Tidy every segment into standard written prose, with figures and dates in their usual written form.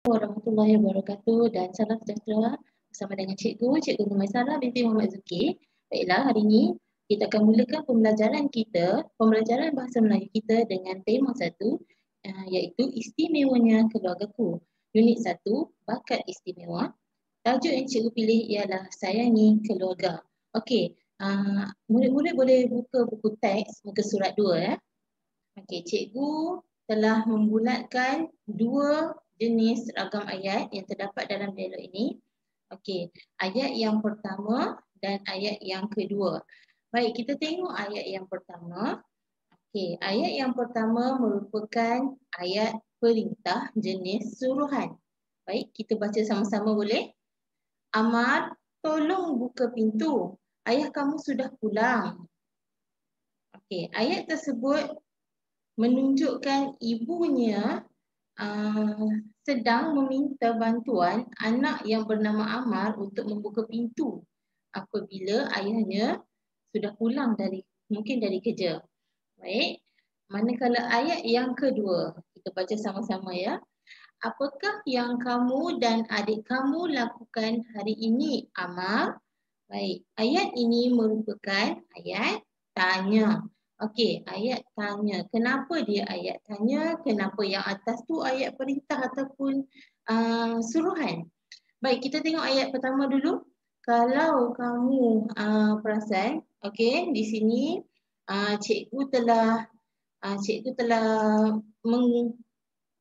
Warahmatullahi wabarakatuh dan salam sejahtera bersama dengan Cikgu Numaisara binti Muhammad Zuki. Baiklah, hari ini kita akan mulakan pembelajaran bahasa Melayu kita dengan tema 1 iaitu istimewanya keluargaku. Unit 1, bakat istimewa. Tajuk yang cikgu pilih ialah sayangi keluarga. Okey, murid-murid boleh buka buku teks muka surat 2 ya. Okey, cikgu telah membulatkan 2 jenis ragam ayat yang terdapat dalam dialog ini. Okey, ayat yang pertama dan ayat yang kedua. Baik, kita tengok ayat yang pertama. Okey, ayat yang pertama merupakan ayat perintah jenis suruhan. Baik, kita baca sama-sama boleh? Amar, tolong buka pintu. Ayah kamu sudah pulang. Okey, ayat tersebut menunjukkan ibunya sedang meminta bantuan anak yang bernama Amar untuk membuka pintu apabila ayahnya sudah pulang mungkin dari kerja. Baik, manakala ayat yang kedua, kita baca sama-sama ya. Apakah yang kamu dan adik kamu lakukan hari ini, Amar? Baik, ayat ini merupakan ayat tanya. Okey, ayat tanya. Kenapa dia ayat tanya? Kenapa yang atas tu ayat perintah ataupun suruhan? Baik, kita tengok ayat pertama dulu. Kalau kamu perasan, okey, di sini cikgu telah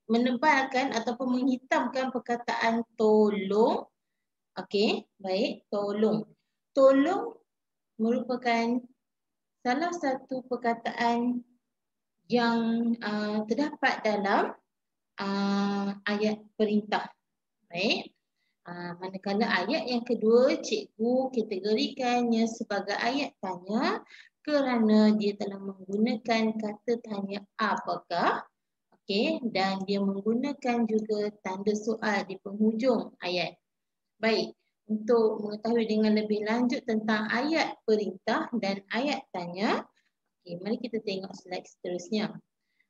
menebalkan ataupun menghitamkan perkataan tolong. Okey, baik, tolong. Tolong merupakan salah satu perkataan yang terdapat dalam ayat perintah. Baik. Manakala ayat yang kedua, cikgu kategorikannya sebagai ayat tanya kerana dia telah menggunakan kata tanya apakah. Okey, dan dia menggunakan juga tanda soal di penghujung ayat. Baik. Untuk mengetahui dengan lebih lanjut tentang ayat perintah dan ayat tanya, mari kita tengok slide seterusnya.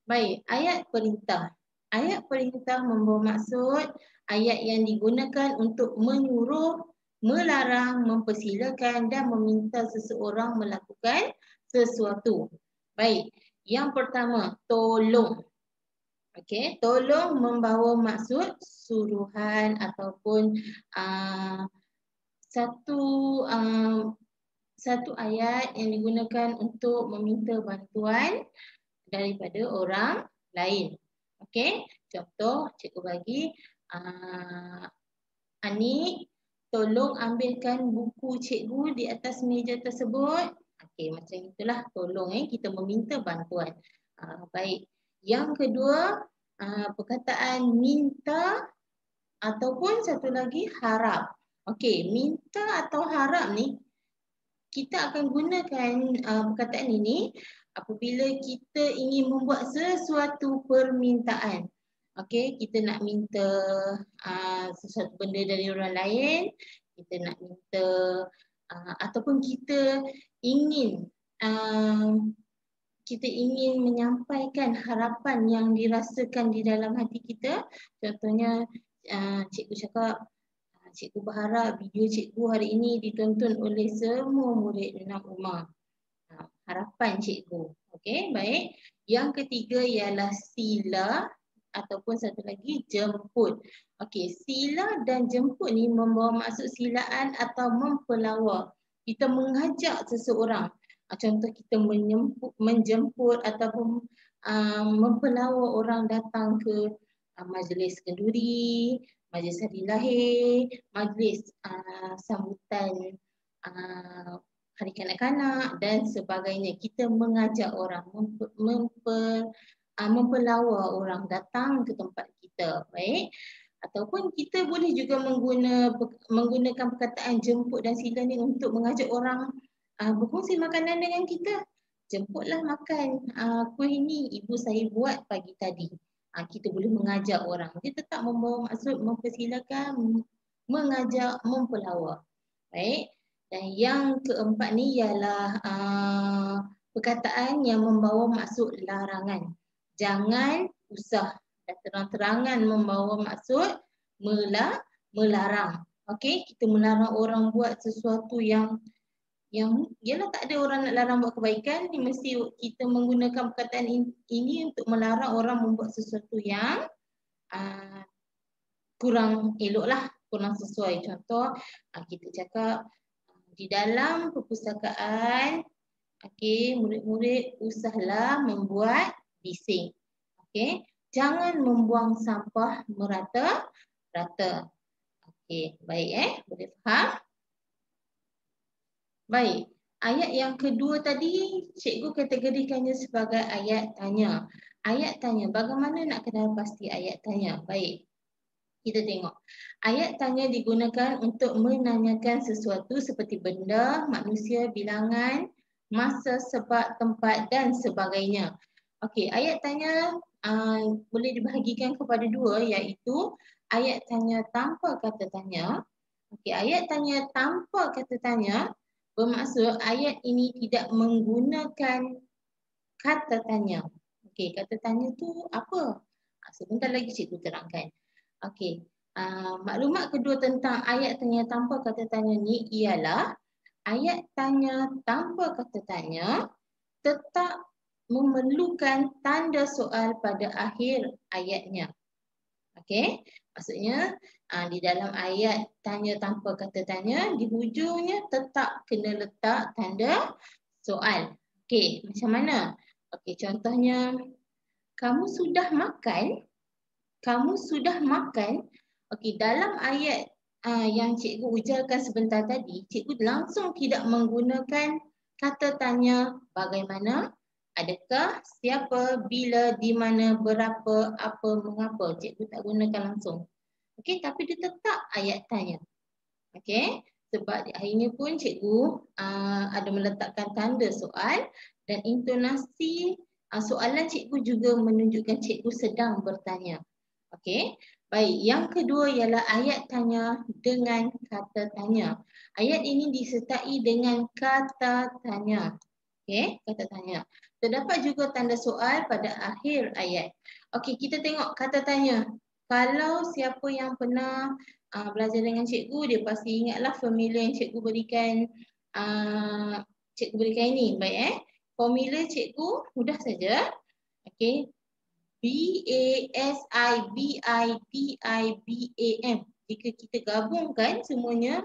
Baik, ayat perintah. Ayat perintah membawa maksud ayat yang digunakan untuk menyuruh, melarang, mempersilakan dan meminta seseorang melakukan sesuatu. Baik, yang pertama, tolong. Okey, tolong membawa maksud suruhan ataupun satu ayat yang digunakan untuk meminta bantuan daripada orang lain. Okey, contoh cikgu bagi Ani, tolong ambilkan buku cikgu di atas meja tersebut. Okey, macam itulah tolong kita meminta bantuan. Baik, yang kedua perkataan minta ataupun satu lagi harap. Okey, minta atau harap ni kita akan gunakan perkataan ini apabila kita ingin membuat sesuatu permintaan. Okey, kita nak minta sesuatu benda dari orang lain, kita nak minta ataupun kita ingin menyampaikan harapan yang dirasakan di dalam hati kita. Contohnya cikgu cakap, cikgu berharap video cikgu hari ini ditonton oleh semua murid 6 rumah. Harapan cikgu. Okey, baik. Yang ketiga ialah sila ataupun satu lagi jemput. Okey, sila dan jemput ni membawa maksud silaan atau mempelawak. Kita mengajak seseorang. Contoh kita menjemput ataupun mempelawak orang datang ke majlis kenduri, majlis hari lahir, majlis sambutan hari kanak-kanak dan sebagainya. Kita mengajak orang, mempelawak orang datang ke tempat kita. Baik. Ataupun kita boleh juga menggunakan perkataan jemput dan sila ni untuk mengajak orang berkongsi makanan dengan kita. Jemputlah makan kuih ini ibu saya buat pagi tadi. Kita boleh mengajak orang. Dia tetap membawa maksud mempersilakan, mengajak, mempelawak. Baik. Dan yang keempat ni ialah perkataan yang membawa maksud larangan. Jangan usah dan terang-terangan membawa maksud melarang. Okey, kita melarang orang buat sesuatu yang ialah tak ada orang nak larang buat kebaikan, ni mesti kita menggunakan perkataan ini untuk melarang orang membuat sesuatu yang kurang eloklah, kurang sesuai. Contoh, kita cakap di dalam perpustakaan, okey, murid-murid usahlah membuat bising. Okey, jangan membuang sampah merata-rata. Okey, baik boleh faham? Baik, ayat yang kedua tadi cikgu kategorikannya sebagai ayat tanya. Ayat tanya, bagaimana nak kenal pasti ayat tanya? Baik, kita tengok. Ayat tanya digunakan untuk menanyakan sesuatu seperti benda, manusia, bilangan, masa, sebab, tempat dan sebagainya. Okey, ayat tanya boleh dibahagikan kepada dua, iaitu ayat tanya tanpa kata tanya. Okey, ayat tanya tanpa kata tanya bermaksud ayat ini tidak menggunakan kata tanya. Okey, kata tanya tu apa? Sebentar lagi cikgu terangkan. Okey, maklumat kedua tentang ayat tanya tanpa kata tanya ni ialah ayat tanya tanpa kata tanya tetap memerlukan tanda soal pada akhir ayatnya. Okey, maksudnya di dalam ayat tanya tanpa kata tanya, di hujungnya tetap kena letak tanda soal. Okey, macam mana? Okey, contohnya, kamu sudah makan? Kamu sudah makan? Okey, dalam ayat yang cikgu ujarkan sebentar tadi, cikgu langsung tidak menggunakan kata tanya bagaimana, adakah, siapa, bila, di mana, berapa, apa, mengapa. Cikgu tak gunakan langsung. Okey, tapi dia tetap ayat tanya. Okey, sebab di akhirnya pun cikgu ada meletakkan tanda soal dan intonasi soalan cikgu juga menunjukkan cikgu sedang bertanya. Okey, baik. Yang kedua ialah ayat tanya dengan kata tanya. Ayat ini disertai dengan kata tanya. Okey, kata tanya. Terdapat juga tanda soal pada akhir ayat. Okey, kita tengok kata tanya. Kalau siapa yang pernah belajar dengan cikgu, dia pasti ingatlah formula yang cikgu berikan ini. Baik formula cikgu mudah saja. Okey. BASIBIDIBAM. Jika kita gabungkan semuanya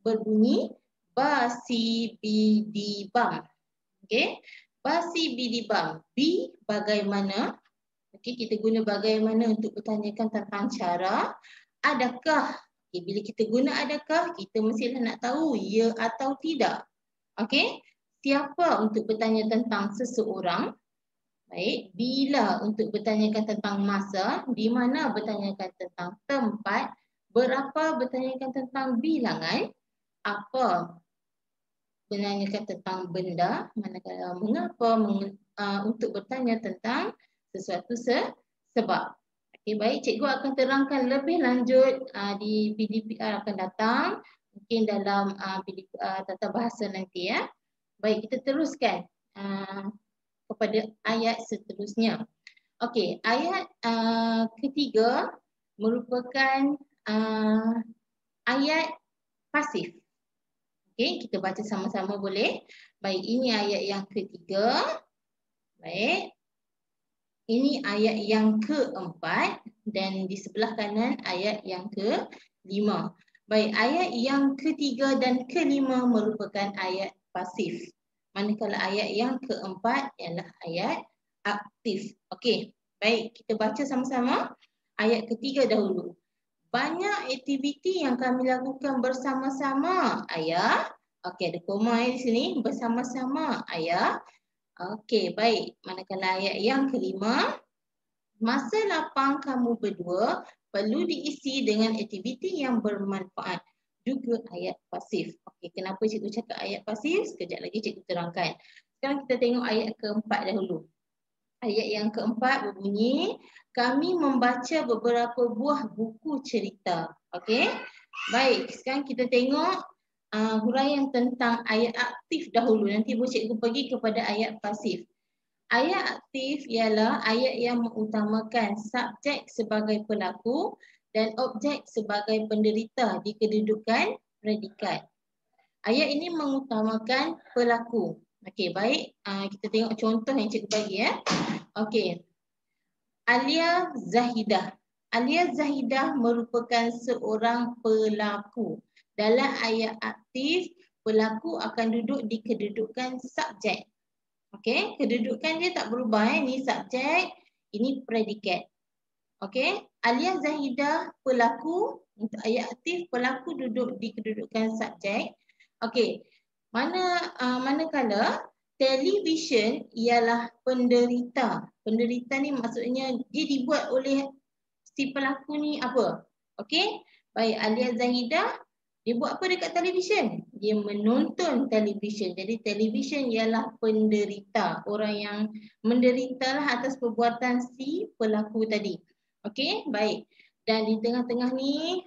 berbunyi basibidibam. Okey. Basibidibam. B bagaimana? Okey, kita guna bagaimana untuk bertanyakan tentang cara. Adakah? Okay, bila kita guna adakah, kita mestilah nak tahu ya atau tidak. Okey. Siapa untuk bertanya tentang seseorang? Baik. Bila untuk bertanyakan tentang masa? Di mana bertanyakan tentang tempat? Berapa bertanyakan tentang bilangan? Apa menanyakan tentang benda? Manakala mengapa untuk bertanya tentang sesuatu sebab. Okey, baik, cikgu akan terangkan lebih lanjut di PDPR akan datang, mungkin dalam PDPR tata bahasa nanti ya. Baik, kita teruskan kepada ayat seterusnya. Okey, ayat ketiga merupakan ayat pasif. Okey, kita baca sama-sama boleh? Baik, ini ayat yang ketiga. Baik. Ini ayat yang keempat dan di sebelah kanan ayat yang kelima. Baik, ayat yang ketiga dan kelima merupakan ayat pasif. Manakala ayat yang keempat ialah ayat aktif. Okey, baik, kita baca sama-sama ayat ketiga dahulu. Banyak aktiviti yang kami lakukan bersama-sama, ayah. Okey, ada koma di sini, bersama-sama, ayah. Okey, baik. Manakala ayat yang kelima, masa lapang kamu berdua perlu diisi dengan aktiviti yang bermanfaat. Juga ayat pasif. Okey, kenapa cikgu cakap ayat pasif? Sekejap lagi cikgu terangkan. Sekarang kita tengok ayat keempat dahulu. Ayat yang keempat berbunyi, kami membaca beberapa buah buku cerita. Okey, baik. Sekarang kita tengok huraian tentang ayat aktif dahulu. Nanti cikgu pergi kepada ayat pasif. Ayat aktif ialah ayat yang mengutamakan subjek sebagai pelaku dan objek sebagai penderita di kedudukan predikat. Ayat ini mengutamakan pelaku. Okey, baik. Kita tengok contoh yang cikgu bagi ya. Okey. Alia Zahidah. Alia Zahidah merupakan seorang pelaku. Dalam ayat aktif, pelaku akan duduk di kedudukan subjek. Okey, kedudukan dia tak berubah. Ini subjek, ini predikat. Okey, Alia Zahidah pelaku. Untuk ayat aktif, pelaku duduk di kedudukan subjek. Okey, manakala televisyen ialah penderita. Penderita ni maksudnya dia dibuat oleh si pelaku ni apa? Okey, baik, Alia Zahidah dia buat apa dekat televisyen? Dia menonton televisyen. Jadi televisyen ialah penderita. Orang yang menderitalah atas perbuatan si pelaku tadi. Okey, baik. Dan di tengah-tengah ni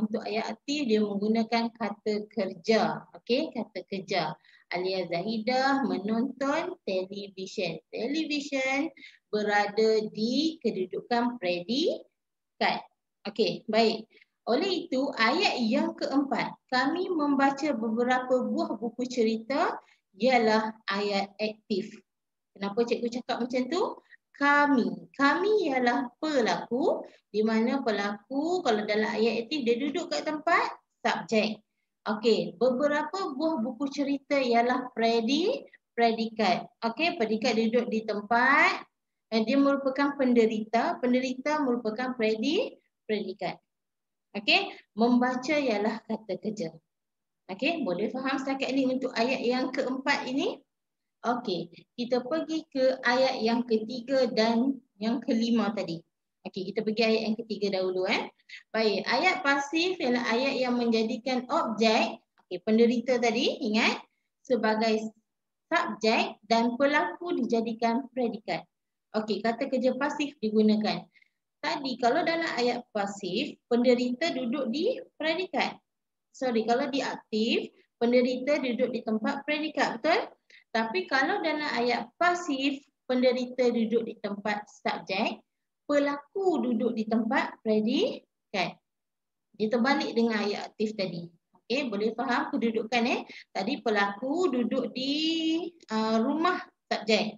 untuk ayat aktif dia menggunakan kata kerja. Okey, kata kerja. Alia Zahidah menonton televisyen. Televisyen berada di kedudukan predikat. Okey, baik. Oleh itu, ayat yang keempat, kami membaca beberapa buah buku cerita ialah ayat aktif. Kenapa cikgu cakap macam tu? Kami ialah pelaku, di mana pelaku kalau dalam ayat aktif dia duduk kat tempat subjek. Okey, beberapa buah buku cerita ialah predikat. Okey, predikat duduk di tempat dan dia merupakan penderita. Penderita merupakan predikat. Okey, membaca ialah kata kerja. Okey, boleh faham setakat ini untuk ayat yang keempat ini? Okey, kita pergi ke ayat yang ketiga dan yang kelima tadi. Okey, kita pergi ayat yang ketiga dahulu. Baik, ayat pasif ialah ayat yang menjadikan objek, penderita tadi, ingat, sebagai subjek dan pelaku dijadikan predikat. Okey, kata kerja pasif digunakan. Tadi kalau dalam ayat pasif, penderita duduk di predikat. Kalau di aktif, penderita duduk di tempat predikat, betul? Tapi kalau dalam ayat pasif, penderita duduk di tempat subjek, pelaku duduk di tempat predikat. Dia terbalik dengan ayat aktif tadi. Okey, boleh faham kedudukan Tadi pelaku duduk di rumah subjek.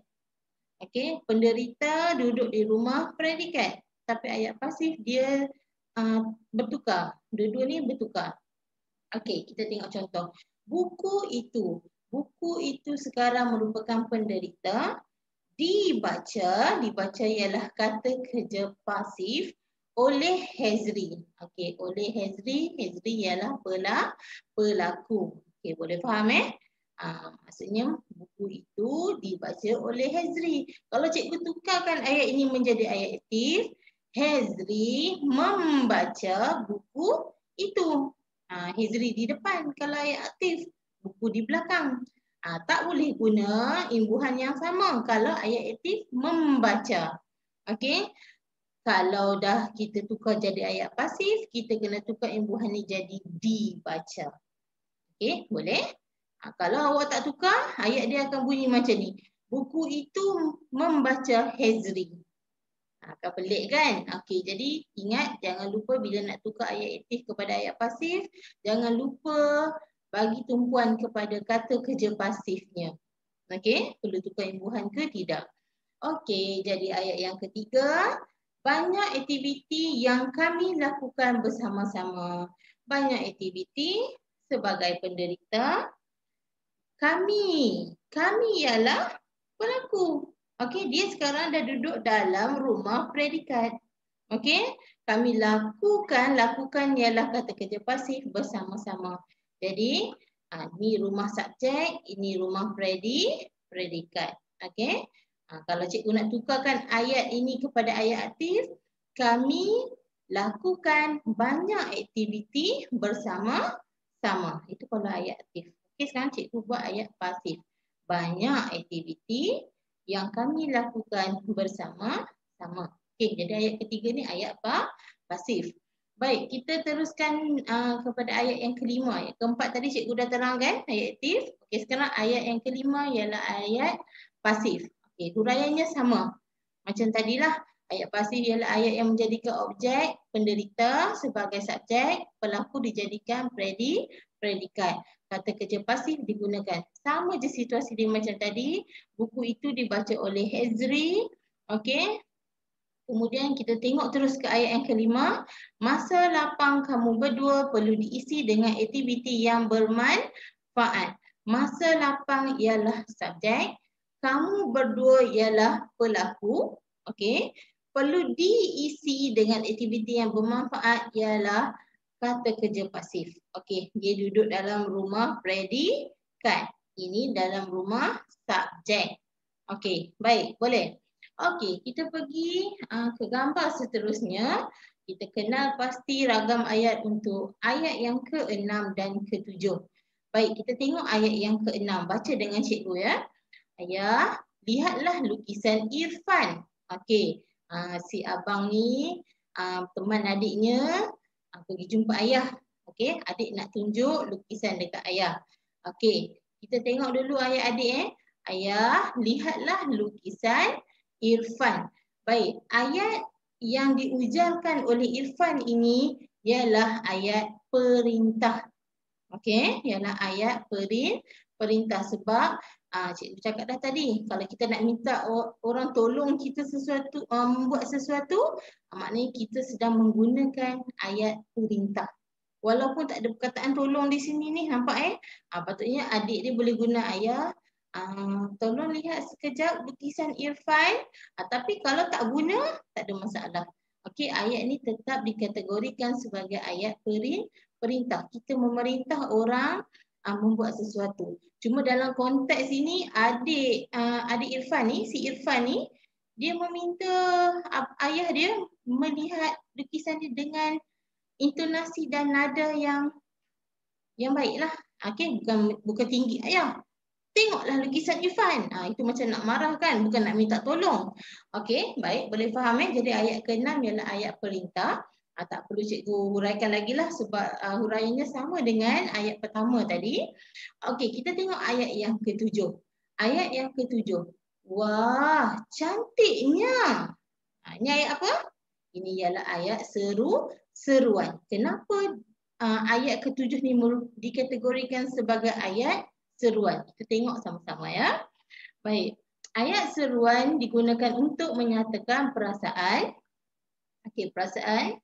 Okey, penderita duduk di rumah predikat. Tapi ayat pasif dia bertukar. Dua-dua ni bertukar. Okey, kita tengok contoh. Buku itu sekarang merupakan penderita. Dibaca ialah kata kerja pasif oleh Hezri. Okey, oleh Hezri. Hezri ialah pelaku. Okey, boleh faham maksudnya buku itu dibaca oleh Hezri. Kalau cikgu tukarkan ayat ini menjadi ayat aktif, Hezri membaca buku itu. Hezri di depan kalau ayat aktif, buku di belakang. Tak boleh guna imbuhan yang sama kalau ayat aktif membaca. Okey. Kalau dah kita tukar jadi ayat pasif, kita kena tukar imbuhan ni jadi dibaca. Okey, boleh? Kalau awak tak tukar, ayat dia akan bunyi macam ni. Buku itu membaca Hezri. Akan pelik kan? Okey, jadi ingat jangan lupa bila nak tukar ayat aktif kepada ayat pasif, jangan lupa bagi tumpuan kepada kata kerja pasifnya. Okey, perlu tukar imbuhan ke tidak? Okey, jadi ayat yang ketiga, banyak aktiviti yang kami lakukan bersama-sama. Banyak aktiviti sebagai penderita. Kami ialah pelaku. Okey, dia sekarang dah duduk dalam rumah predikat. Okey, kami lakukan ialah kata kerja pasif bersama-sama. Jadi, ini rumah subjek, ini rumah predikat. Okey, kalau cikgu nak tukarkan ayat ini kepada ayat aktif, kami lakukan banyak aktiviti bersama-sama. Itu kalau ayat aktif. Okey, sekarang cikgu buat ayat pasif. Banyak aktiviti yang kami lakukan bersama-sama. Okey, jadi ayat ketiga ni ayat pasif. Baik, kita teruskan kepada ayat yang kelima. Ayat keempat tadi cikgu dah terangkan, ayat aktif. Okey, sekarang ayat yang kelima ialah ayat pasif. Okey, huraiannya sama. Macam tadilah, Ayat pasif ialah ayat yang menjadikan objek penderita sebagai subjek, pelaku dijadikan predikat. Kata kerja pasif digunakan. Sama je situasi dia macam tadi. Buku itu dibaca oleh Hezri. Okey. Kemudian kita tengok terus ke ayat yang kelima. Masa lapang kamu berdua perlu diisi dengan aktiviti yang bermanfaat. Masa lapang ialah subjek. Kamu berdua ialah pelaku. Okey. Perlu diisi dengan aktiviti yang bermanfaat ialah kata kerja pasif. Okey, dia duduk dalam rumah predikat. Ini dalam rumah subjek. Okey, baik, boleh. Okey, kita pergi ke gambar seterusnya. Kita kenal pasti ragam ayat untuk ayat yang ke-6 dan ke-7. Baik, kita tengok ayat yang ke-6. Baca dengan cikgu ya. Ayah, lihatlah lukisan Irfan. Okey, si abang ni teman adiknya pergi jumpa ayah. Okey, adik nak tunjuk lukisan dekat ayah. Okey, kita tengok dulu ayat adik Ayah, lihatlah lukisan Irfan. Baik, ayat yang diujarkan oleh Irfan ini ialah ayat perintah. Okey, ialah ayat perintah sebab cikgu cakap dah tadi, kalau kita nak minta orang tolong kita sesuatu, buat sesuatu, maknanya kita sedang menggunakan ayat perintah. Walaupun tak ada perkataan tolong di sini ni, nampak patutnya adik dia boleh guna ayah, tolong lihat sekejap lukisan Irfan. Tapi kalau tak guna, tak ada masalah. Okey, ayat ni tetap dikategorikan sebagai ayat perintah. Kita memerintah orang membuat sesuatu. Cuma dalam konteks ini adik Irfan ni, si Irfan ni, dia meminta ayah dia melihat lukisan dia dengan intonasi dan nada yang baiklah. Okey, bukan tinggi ayah. Tengoklah lukisan Irfan. Itu macam nak marah kan, bukan nak minta tolong. Okey, baik, boleh faham Jadi ayat ke-6 ialah ayat perintah. Tak perlu cikgu huraikan lagi lah sebab huraiannya sama dengan ayat pertama tadi. Okey, kita tengok ayat yang ke-7. Ayat yang ke-7. Wah, cantiknya. Ini ayat apa? Ini ialah ayat seruan. Kenapa ayat ke-7 ni dikategorikan sebagai ayat seruan? Kita tengok sama-sama ya. Baik, ayat seruan digunakan untuk menyatakan perasaan. Okey, perasaan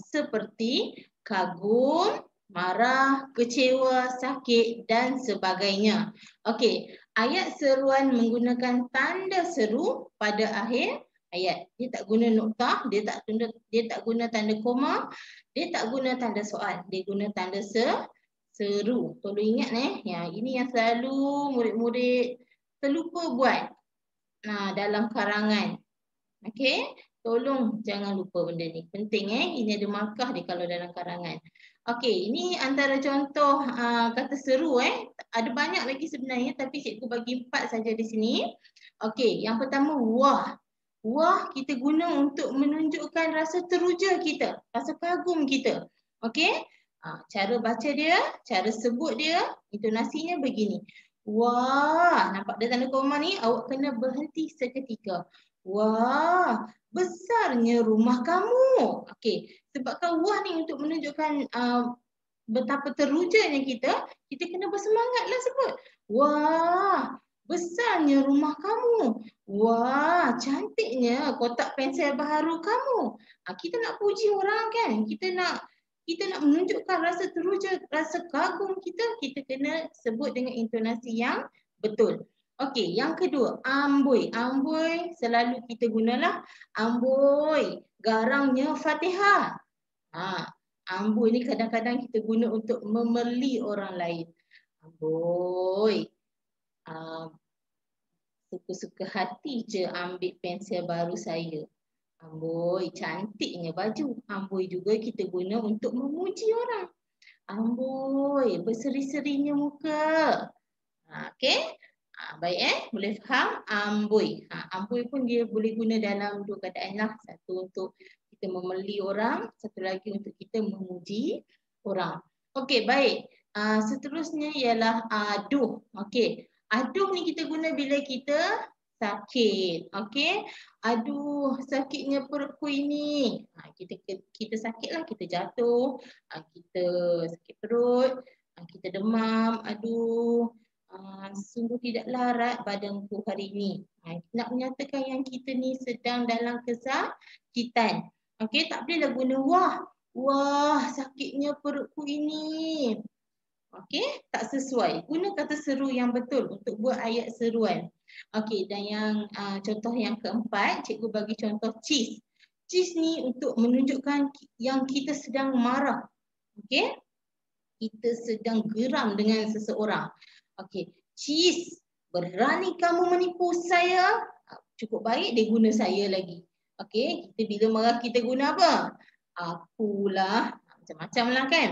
seperti kagum, marah, kecewa, sakit dan sebagainya. Okey, ayat seruan menggunakan tanda seru pada akhir ayat. Dia tak guna noktah, dia tak guna tanda koma, dia tak guna tanda soal, dia guna tanda seru. Tolong ingat ya, ini yang selalu murid-murid terlupa buat dalam karangan. Okey, tolong jangan lupa benda ni. Penting ini ada markah dia kalau dalam karangan. Okey, ini antara contoh kata seru Ada banyak lagi sebenarnya tapi cikgu bagi 4 saja di sini. Okey, yang pertama wah. Wah kita guna untuk menunjukkan rasa teruja kita, rasa kagum kita. Okey? Cara baca dia, cara sebut dia, intonasinya begini. Wah, nampak dia tanda koma ni, awak kena berhenti seketika. Wah, besarnya rumah kamu. Okey, sebabkan wah ni untuk menunjukkan betapa terujanya kita kena bersemangatlah sebut. Wah, besarnya rumah kamu. Wah, cantiknya kotak pensel baru kamu. Kita nak puji orang kan? Kita nak menunjukkan rasa teruja, rasa kagum kita kena sebut dengan intonasi yang betul. Okey, yang kedua, amboi. Amboi selalu kita gunalah amboi, garangnya Fatihah. Amboi ni kadang-kadang kita guna untuk memeli orang lain. Amboi, suka-suka hati je ambil pensel baru saya. Amboi, cantiknya baju. Amboi juga kita guna untuk memuji orang. Amboi, berseri-serinya muka. Okey? Baik boleh faham? Amboi. Amboi pun dia boleh guna dalam dua keadaan lah. Satu untuk kita memeli orang, satu lagi untuk kita memuji orang. Okey, baik. Seterusnya ialah aduh. Okey. Aduh ni kita guna bila kita sakit. Okey. Aduh, sakitnya perutku ini. Kita sakitlah, kita jatuh, kita sakit perut, kita demam. Aduh, sungguh tidak larat badanku hari ini. Nak menyatakan yang kita ni sedang dalam kesakitan. Okey, tak bolehlah guna wah. Wah, sakitnya perutku ini. Okey, tak sesuai. Guna kata seru yang betul untuk buat ayat seruan. Okey, dan yang contoh yang keempat, cikgu bagi contoh cheese. Cheese ni untuk menunjukkan yang kita sedang marah. Okey? Kita sedang geram dengan seseorang. Okey, cheese, berani kamu menipu saya? Cukup baik dia guna saya lagi. Okey, kita bila marah kita guna apa? Akulah. Macam-macam lah kan?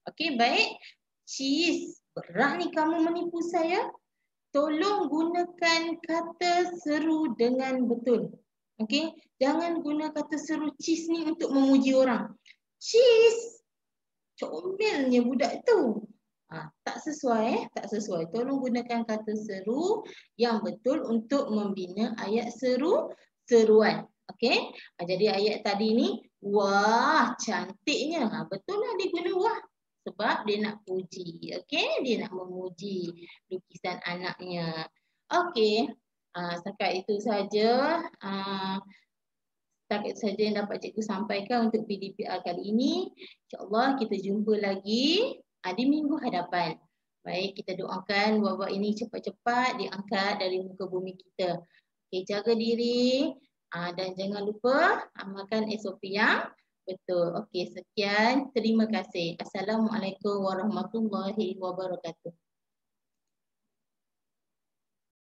Okey, baik. Cheese, berani kamu menipu saya? Tolong gunakan kata seru dengan betul. Okey, jangan guna kata seru cheese ni untuk memuji orang. Cheese, comelnya budak tu. Tak sesuai, tak sesuai. Tolong gunakan kata seru yang betul untuk membina ayat seruan. Okey, jadi ayat tadi ni, wah cantiknya. Betul lah dia guna wah. Sebab dia nak puji, okey? Dia nak memuji lukisan anaknya. Okey, setakat itu saja. Setakat itu saja yang dapat cikgu sampaikan untuk PDPR kali ini. InsyaAllah kita jumpa lagi di minggu hadapan. Baik, kita doakan wabak ini cepat-cepat diangkat dari muka bumi kita. Okey, jaga diri dan jangan lupa amalkan SOP yang betul. Okey, sekian. Terima kasih. Assalamualaikum warahmatullahi wabarakatuh.